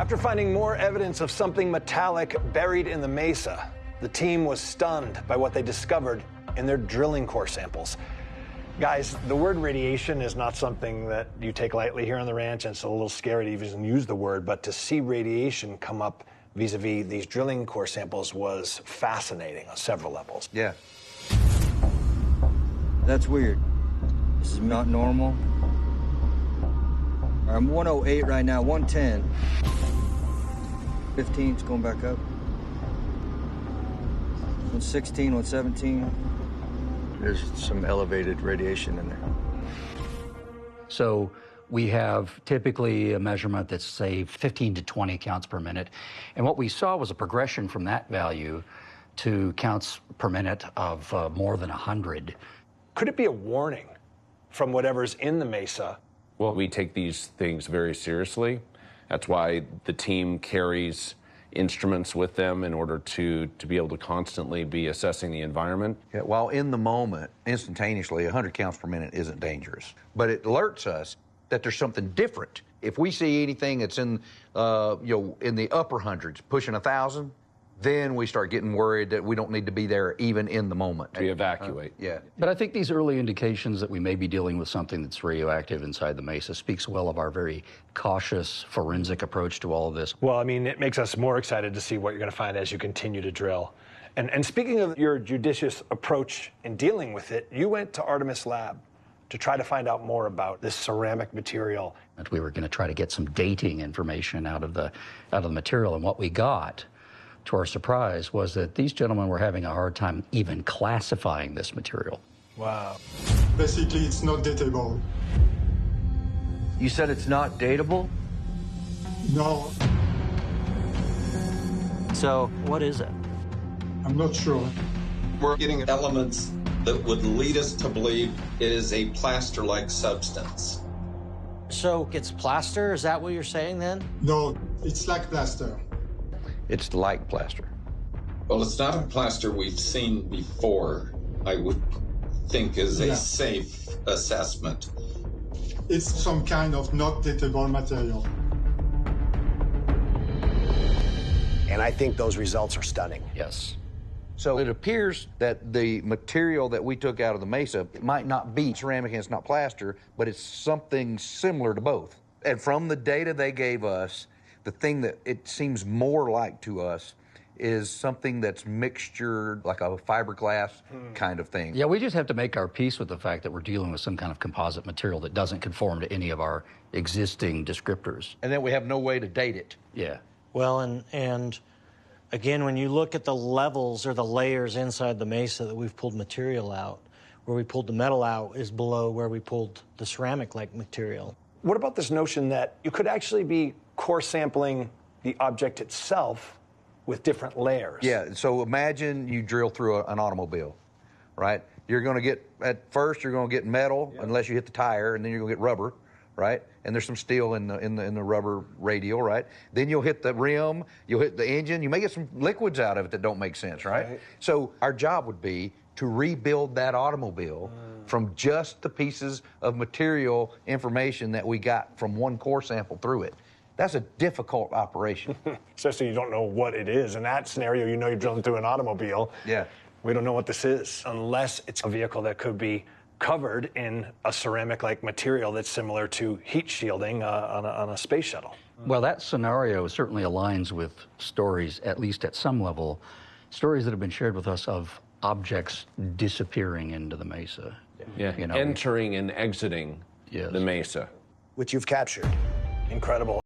After finding more evidence of something metallic buried in the mesa, the team was stunned by what they discovered in their drilling core samples. Guys, the word radiation is not something that you take lightly here on the ranch, and it's a little scary to even use the word, but to see radiation come up vis-a-vis these drilling core samples was fascinating on several levels. Yeah. That's weird. This is not normal. I'm 108 right now, 110. 15, it's going back up. 116, 117. There's some elevated radiation in there. So we have typically a measurement that's, say, 15 to 20 counts per minute. And what we saw was a progression from that value to counts per minute of more than 100. Could it be a warning from whatever's in the mesa? Well, we take these things very seriously. That's why the team carries instruments with them in order to be able to constantly be assessing the environment. Yeah, while in the moment, instantaneously, 100 counts per minute isn't dangerous. But it alerts us that there's something different. If we see anything that's in, in the upper hundreds, pushing 1,000, then we start getting worried that we don't need to be there even in the moment. We evacuate. Yeah. But I think these early indications that we may be dealing with something that's radioactive inside the mesa speaks well of our very cautious forensic approach to all of this. Well, I mean, it makes us more excited to see what you're going to find as you continue to drill. And speaking of your judicious approach in dealing with it, you went to Artemis Lab to try to find out more about this ceramic material. And we were going to try to get some dating information out of the material, and what we got, to our surprise, was that these gentlemen were having a hard time even classifying this material. Wow. Basically, it's not datable. You said it's not datable? No, So, what is it? I'm not sure. We're getting elements that would lead us to believe it is a plaster-like substance. So it's plaster? Is that what you're saying then? No, it's like plaster. It's like plaster. Well, it's not a plaster we've seen before, I would think is a safe assessment. It's some kind of not datable material. And I think those results are stunning. Yes. So it appears that the material that we took out of the mesa might not be ceramic and it's not plaster, but it's something similar to both. And from the data they gave us, the thing that it seems more like to us is something that's mixtured, like a fiberglass kind of thing. Yeah, we just have to make our peace with the fact that we're dealing with some kind of composite material that doesn't conform to any of our existing descriptors. And then we have no way to date it. Yeah. Well, and again, when you look at the levels or the layers inside the mesa that we've pulled material out, where we pulled the metal out is below where we pulled the ceramic-like material. What about this notion that you could actually be core sampling the object itself with different layers? Yeah, so imagine you drill through an automobile, right? You're gonna get, at first, you're gonna get metal, unless you hit the tire, and then you're gonna get rubber, right? And there's some steel in the rubber radial, right? Then you'll hit the rim, you'll hit the engine, you may get some liquids out of it that don't make sense, right? So our job would be to rebuild that automobile from just the pieces of material information that we got from one core sample through it. That's a difficult operation. Especially you don't know what it is. In that scenario, you know you're drilling through an automobile. Yeah. We don't know what this is, unless it's a vehicle that could be covered in a ceramic-like material that's similar to heat shielding on a space shuttle. Well, that scenario certainly aligns with stories, at least at some level, stories that have been shared with us of objects disappearing into the mesa. Yeah, You know, entering and exiting Yes. the mesa. Which you've captured. Incredible.